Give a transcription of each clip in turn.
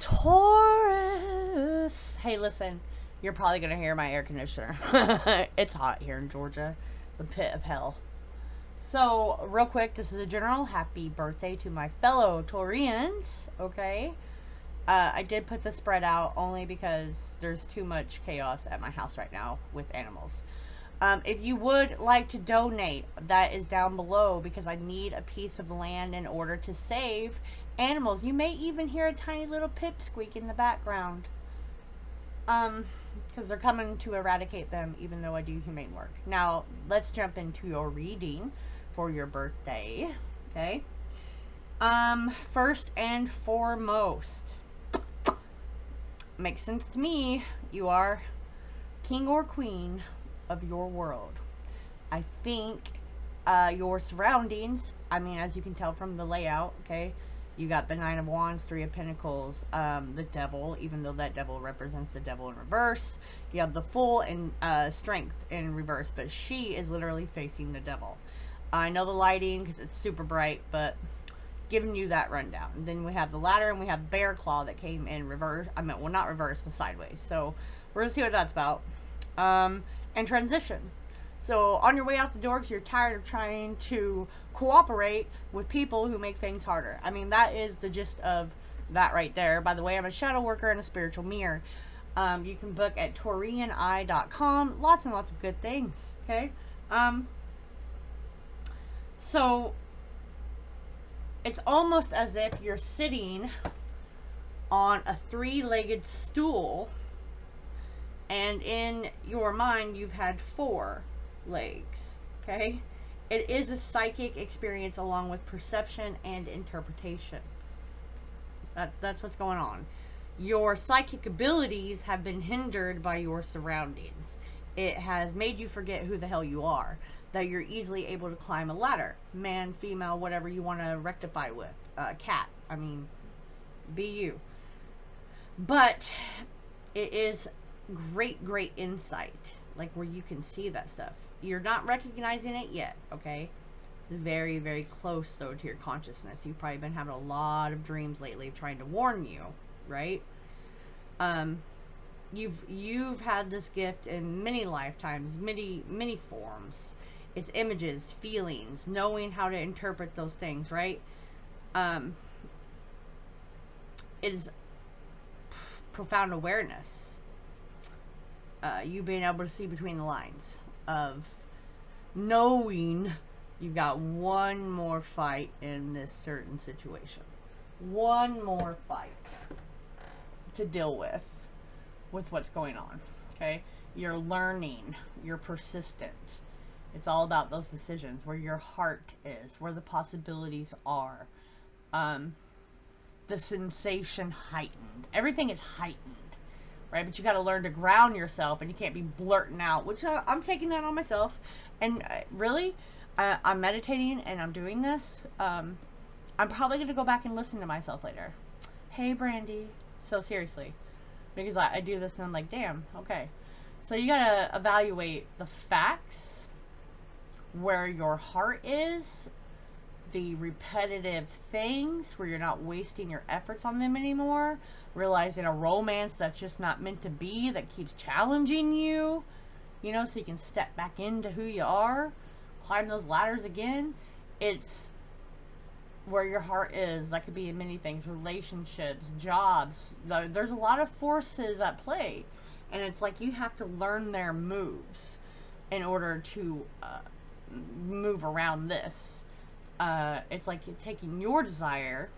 Taurus. Hey, listen, you're probably going to hear my air conditioner. It's hot here in Georgia, the pit of hell. So, real quick, this is a general happy birthday to my fellow Taureans, okay? I did put the spread out only because there's too much chaos at my house right now with animals. If you would like to donate, that is down below because I need a piece of land in order to save animals. You may even hear a tiny little pipsqueak in the background. Because they're coming to eradicate them even though I do humane work. Now, let's jump into your reading for your birthday. Okay? First and foremost, makes sense to me, you are king or queen of your world. I think your surroundings, I mean, as you can tell from the layout, okay, you got the Nine of Wands, Three of Pentacles, the Devil, even though that Devil represents the Devil in reverse. You have the Fool and Strength in reverse, but she is literally facing the Devil. I know the lighting because it's super bright, but giving you that rundown. And then we have the Ladder and we have Bear Claw that came in reverse. I mean, well, not reverse, but sideways. So we're going to see what that's about. And transition. So on your way out the door because you're tired of trying to cooperate with people who make things harder. I mean, that is the gist of that right there. By the way, I'm a shadow worker and a spiritual mirror. You can book at taurianeye.com. Lots and lots of good things. Okay? So it's almost as if you're sitting on a three-legged stool, and in your mind you've had four legs. Okay? It is a psychic experience along with perception and interpretation. That's what's going on. Your psychic abilities have been hindered by your surroundings. It has made you forget who the hell you are. That you're easily able to climb a ladder. Man, female, whatever you want to rectify with. Cat. I mean, be you. But it is great insight. Like where you can see that stuff. You're not recognizing it yet, okay? It's very, very close, though, to your consciousness. You've probably been having a lot of dreams lately trying to warn you, right? You've had this gift in many lifetimes, many forms. It's images, feelings, knowing how to interpret those things, right? It is profound awareness. You being able to see between the lines of knowing you've got one more fight in this certain situation. One more fight to deal with what's going on. Okay? You're learning. You're persistent. It's all about those decisions, where your heart is, where the possibilities are. The sensation heightened. Everything is heightened. Right? But you got to learn to ground yourself, and you can't be blurting out, which I'm taking that on myself. And really, I'm meditating and I'm doing this. I'm probably going to go back and listen to myself later. Hey, Brandy. So seriously. Because I do this and I'm like, damn, okay. So you got to evaluate the facts, where your heart is, the repetitive things where you're not wasting your efforts on them anymore, realizing a romance that's just not meant to be, that keeps challenging you, you know, so you can step back into who you are, climb those ladders again. It's where your heart is. That could be in many things, relationships, jobs. There's a lot of forces at play, and it's like you have to learn their moves in order to move around this. It's like you're taking your desire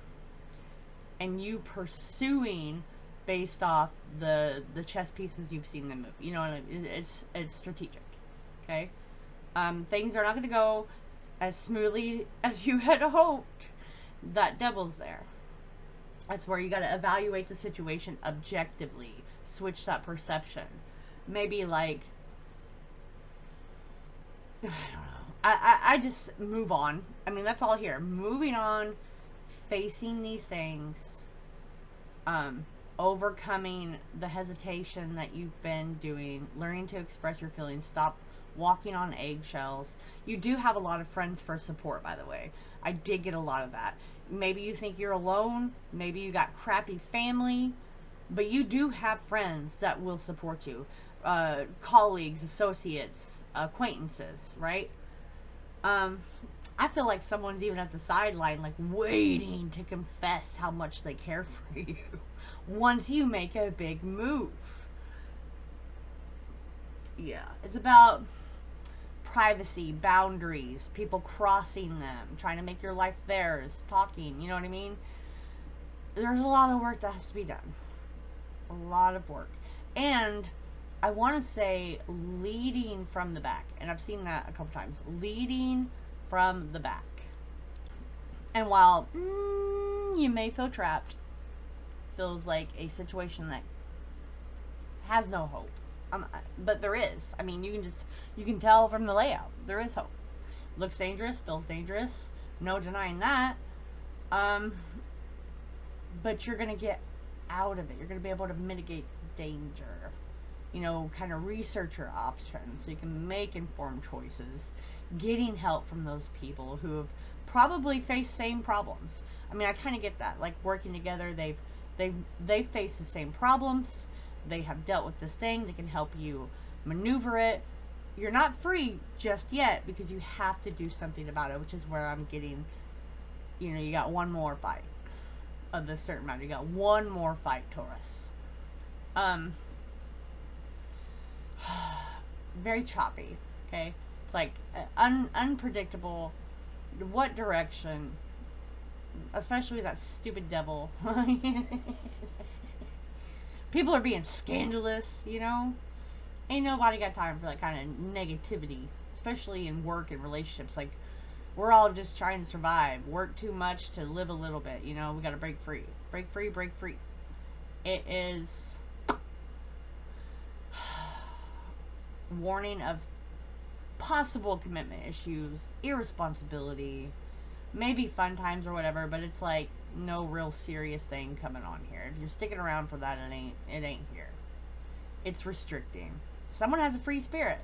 and you pursuing based off the chess pieces you've seen them move. You know what I mean? It's strategic. Okay? Things are not going to go as smoothly as you had hoped. That Devil's there. That's where you got to evaluate the situation objectively. Switch that perception. Maybe like, I don't know. I just move on. I mean, that's all here. Moving on, facing these things, overcoming the hesitation that you've been doing, learning to express your feelings, stop walking on eggshells. You do have a lot of friends for support, by the way. I did get a lot of that. Maybe you think you're alone. Maybe you got crappy family. But you do have friends that will support you. Colleagues, associates, acquaintances, right? I feel like someone's even at the sideline, like waiting to confess how much they care for you once you make a big move. Yeah, it's about privacy, boundaries, people crossing them, trying to make your life theirs, talking, you know what I mean? There's a lot of work that has to be done. A lot of work. And I want to say leading from the back. And I've seen that a couple times. Leading from the back. And while you may feel trapped, feels like a situation that has no hope. But there is. I mean, you can tell from the layout. There is hope. Looks dangerous, feels dangerous. No denying that. But you're going to get out of it. You're going to be able to mitigate the danger. You know, kind of research your options so you can make informed choices. Getting help from those people who have probably faced same problems. I mean, I kind of get that. Like, working together, they've faced the same problems. They have dealt with this thing. They can help you maneuver it. You're not free just yet because you have to do something about it, which is where I'm getting, you know, you got one more fight of this certain amount. You got one more fight, Taurus. Very choppy, okay? It's like unpredictable. What direction? Especially that stupid devil. People are being scandalous, you know? Ain't nobody got time for that kind of negativity, especially in work and relationships. Like, we're all just trying to survive. Work too much to live a little bit, you know? We gotta break free. Break free, break free. It is warning of possible commitment issues, irresponsibility, maybe fun times or whatever, but it's like no real serious thing coming on here. If you're sticking around for that, it ain't here. It's restricting. Someone has a free spirit,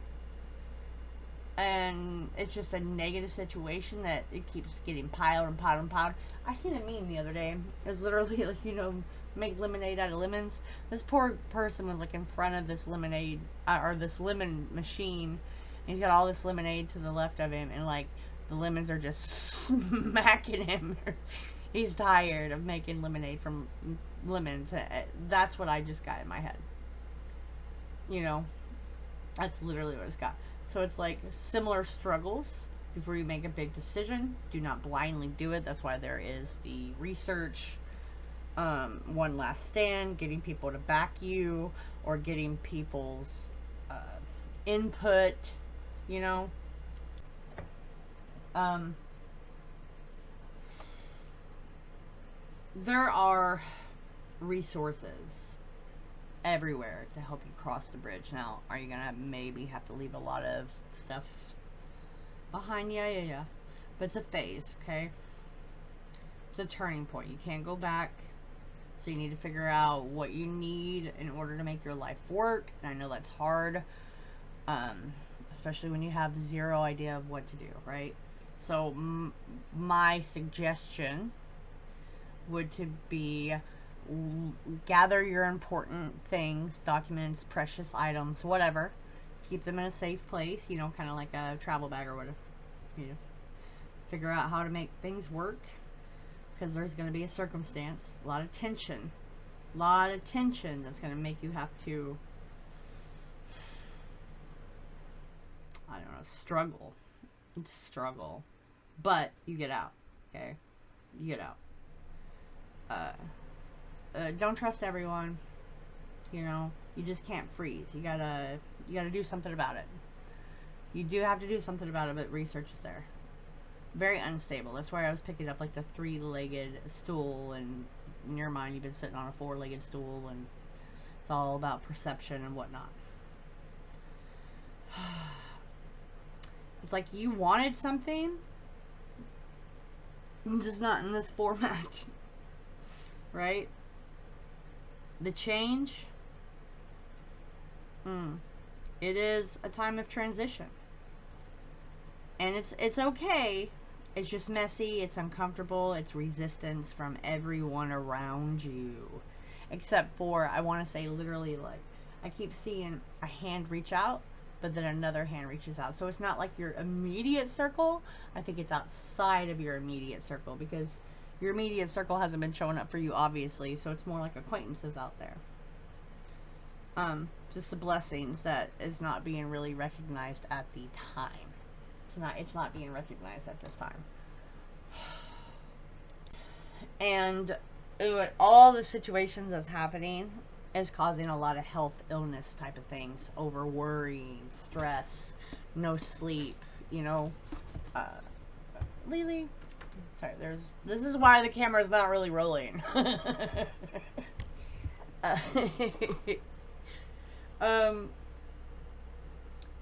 and it's just a negative situation that it keeps getting piled and piled and piled. I seen a meme the other day. It was literally like, you know, make lemonade out of lemons. This poor person was like in front of this lemonade or this lemon machine. He's got all this lemonade to the left of him, and like the lemons are just smacking him. He's tired of making lemonade from lemons. That's what I just got in my head. You know, that's literally what it's got. So it's like similar struggles before you make a big decision. Do not blindly do it. That's why there is the research, one last stand, getting people to back you, or getting people's input, you know. There are resources everywhere to help you cross the bridge. Now, are you gonna maybe have to leave a lot of stuff behind? Yeah. But it's a phase, okay? It's a turning point. You can't go back. So you need to figure out what you need in order to make your life work. And I know that's hard, especially when you have zero idea of what to do, right? So my suggestion would to be gather your important things, documents, precious items, whatever. Keep them in a safe place, you know, kind of like a travel bag or whatever. You know, figure out how to make things work, because there's going to be a circumstance, a lot of tension that's going to make you have to, I don't know, struggle, but you get out, okay? You get out. Don't trust everyone. You know, you just can't freeze. You gotta do something about it. You do have to do something about it, but research is there. Very unstable. That's why I was picking up like the 3-legged stool, and in your mind you've been sitting on a 4-legged stool, and it's all about perception and whatnot. It's like you wanted something, it's just not in this format. Right? The change, it is a time of transition, and it's okay It's just messy, it's uncomfortable, it's resistance from everyone around you. Except for, I want to say literally, like, I keep seeing a hand reach out, but then another hand reaches out. So it's not like your immediate circle. I think it's outside of your immediate circle, because your immediate circle hasn't been showing up for you, obviously. So it's more like acquaintances out there. Just the blessings that is not being really recognized at the time. It's not being recognized at this time. And all the situations that's happening is causing a lot of health illness type of things. Over worrying, stress, no sleep, you know. Lily. Sorry, this is why the camera's not really rolling.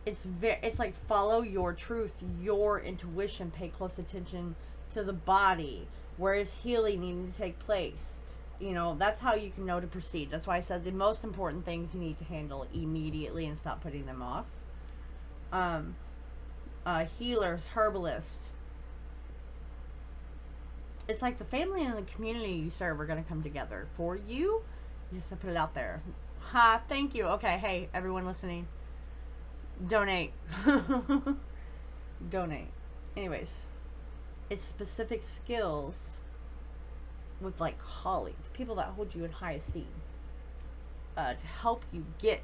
It's like, follow your truth, your intuition, pay close attention to the body. Where is healing needing to take place? You know, that's how you can know to proceed. That's why I said the most important things you need to handle immediately and stop putting them off. Healers, herbalists. It's like the family and the community you serve are going to come together for you. Just to put it out there. Ha, thank you. Okay, hey, everyone listening. Donate. Donate. Anyways, it's specific skills with, like, colleagues, people that hold you in high esteem, to help you get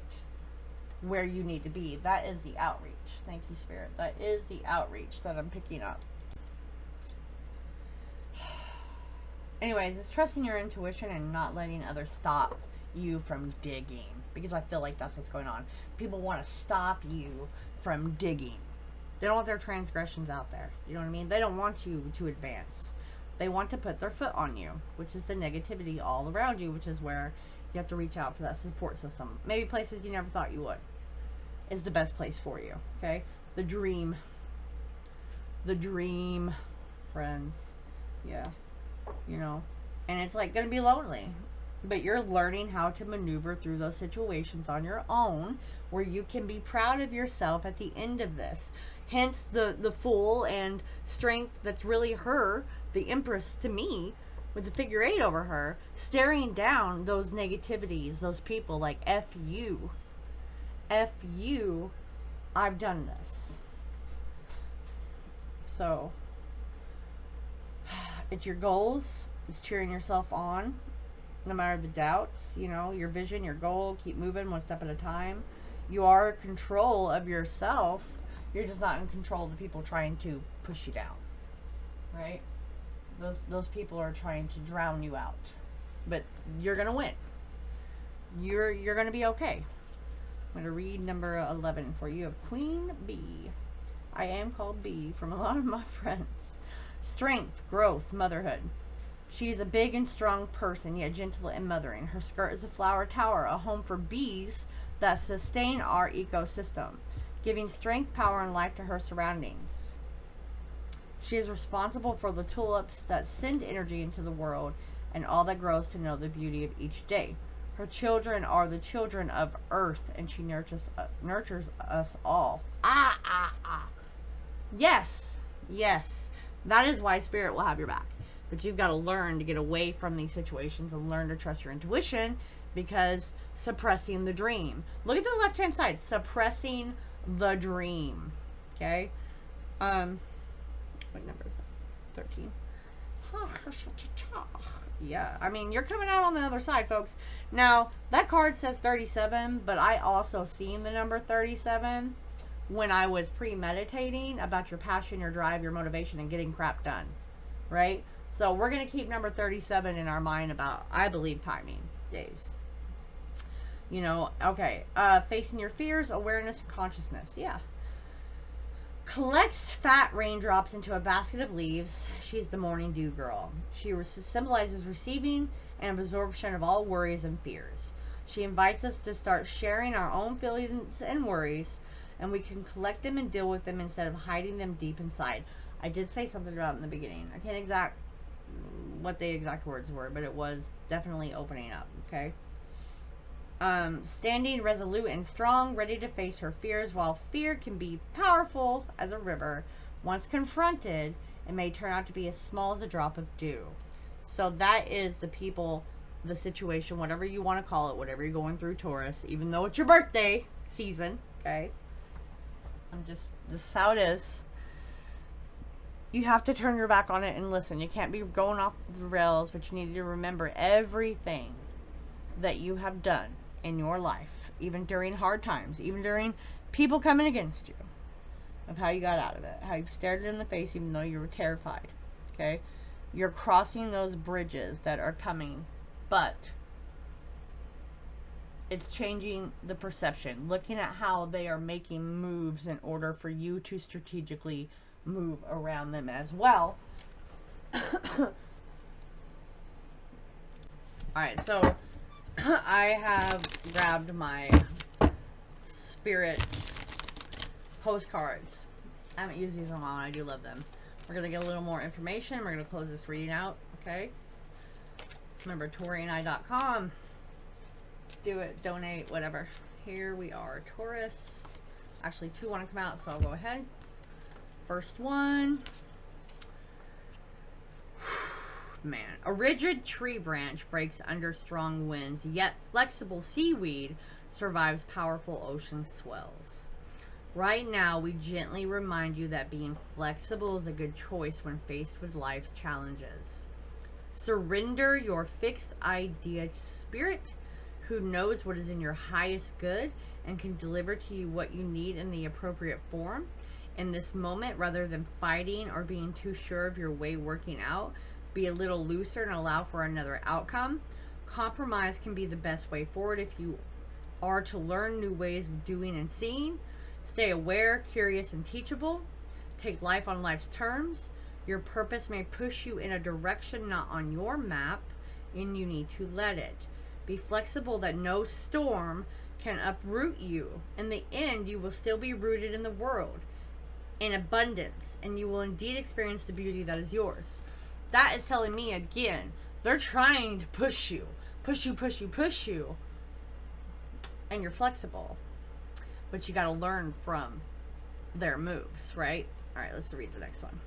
where you need to be. That is the outreach. Thank you, Spirit. That is the outreach that I'm picking up. Anyways, it's trusting your intuition and not letting others stop you from digging, because I feel like that's what's going on. People want to stop you from digging. They don't want their transgressions out there. You know what I mean? They don't want you to advance. They want to put their foot on you, which is the negativity all around you, which is where you have to reach out for that support system. Maybe places you never thought you would is the best place for you. Okay? The dream, friends. Yeah. You know, and it's like going to be lonely, but you're learning how to maneuver through those situations on your own, where you can be proud of yourself at the end of this. Hence the Fool and Strength, that's really her, the Empress to me, with the figure 8 over her, staring down those negativities, those people, like, F you, I've done this. So it's your goals. It's cheering yourself on, no matter the doubts. You know, your vision, your goal. Keep moving one step at a time. You are in control of yourself. You're just not in control of the people trying to push you down. Right? Those people are trying to drown you out. But you're gonna win. You're gonna be okay. I'm gonna read number 11 for you, of Queen Bee. I am called Bee from a lot of my friends. Strength, growth, motherhood. She is a big and strong person, yet gentle and mothering. Her skirt is a flower tower, a home for bees that sustain our ecosystem, giving strength, power, and life to her surroundings. She is responsible for the tulips that send energy into the world and all that grows to know the beauty of each day. Her children are the children of Earth, and she nurtures us all. Yes. That is why Spirit will have your back. But you've got to learn to get away from these situations and learn to trust your intuition, because suppressing the dream. Look at the left-hand side. Suppressing the dream. Okay? What number is that? 13. Yeah, I mean, you're coming out on the other side, folks. Now, that card says 37, but I also seen the number 37 when I was premeditating about your passion, your drive, your motivation, and getting crap done. Right? So we're going to keep number 37 in our mind about, I believe, timing days. You know, okay. Facing your fears, awareness, and consciousness. Yeah. Collects fat raindrops into a basket of leaves. She's the morning dew girl. She symbolizes receiving and absorption of all worries and fears. She invites us to start sharing our own feelings and worries, and we can collect them and deal with them instead of hiding them deep inside. I did say something about it in the beginning. I can't exact what the exact words were, but it was definitely opening up. Okay. Standing resolute and strong, ready to face her fears. While fear can be powerful as a river, once confronted, It may turn out to be as small as a drop of dew. So that is the people, the situation, whatever you want to call it, whatever you're going through, Taurus, even though it's your birthday season, okay? This is how it is. You have to turn your back on it and listen. You can't be going off the rails, but you need to remember everything that you have done in your life, even during hard times, even during people coming against you, of how you got out of it, how you stared it in the face even though you were terrified, okay? You're crossing those bridges that are coming, but it's changing the perception, looking at how they are making moves in order for you to strategically move around them as well. Alright, so I have grabbed my spirit postcards. I haven't used these in a while and I do love them. We're going to get a little more information. We're going to close this reading out, okay? Remember, TaurianEye.com. Do it, donate, whatever. Here we are, Taurus. Actually, 2 want to come out, so I'll go ahead. First one. Man. A rigid tree branch breaks under strong winds, yet flexible seaweed survives powerful ocean swells. Right now, we gently remind you that being flexible is a good choice when faced with life's challenges. Surrender your fixed idea to Spirit, who knows what is in your highest good and can deliver to you what you need in the appropriate form. In this moment, rather than fighting or being too sure of your way working out, be a little looser and allow for another outcome. Compromise can be the best way forward if you are to learn new ways of doing and seeing. Stay aware, curious, and teachable. Take life on life's terms. Your purpose may push you in a direction not on your map, and you need to let it. Be flexible that no storm can uproot you. In the end, you will still be rooted in the world, in abundance, and you will indeed experience the beauty that is yours. That is telling me, again, they're trying to push you, and you're flexible. But you got to learn from their moves, right? All right, let's read the next one.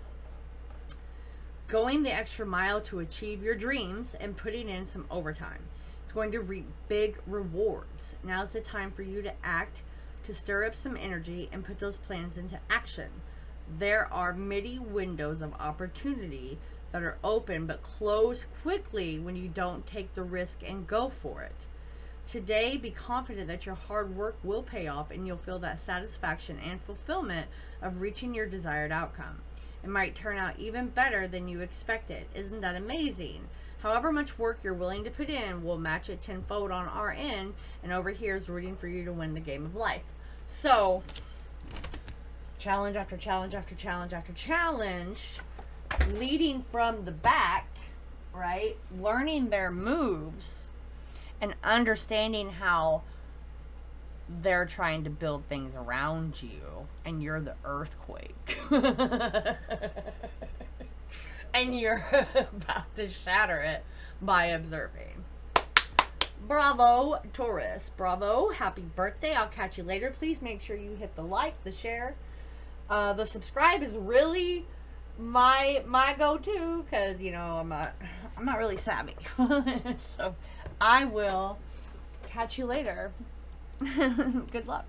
Going the extra mile to achieve your dreams and putting in some overtime. It's going to reap big rewards. Now's the time for you to act, to stir up some energy and put those plans into action. There are many windows of opportunity that are open but close quickly when you don't take the risk and go for it. Today, be confident that your hard work will pay off and you'll feel that satisfaction and fulfillment of reaching your desired outcome. It might turn out even better than you expected. Isn't that amazing? However much work you're willing to put in, we'll match it tenfold on our end, and over here is rooting for you to win the game of life. So, challenge after challenge after challenge after challenge, leading from the back, right? Learning their moves and understanding how they're trying to build things around you and you're the earthquake. And you're about to shatter it by observing. Bravo, Taurus. Bravo. Happy birthday. I'll catch you later. Please make sure you hit the like, the share. The subscribe is really my go-to because, you know, I'm not really savvy. So I will catch you later. Good luck.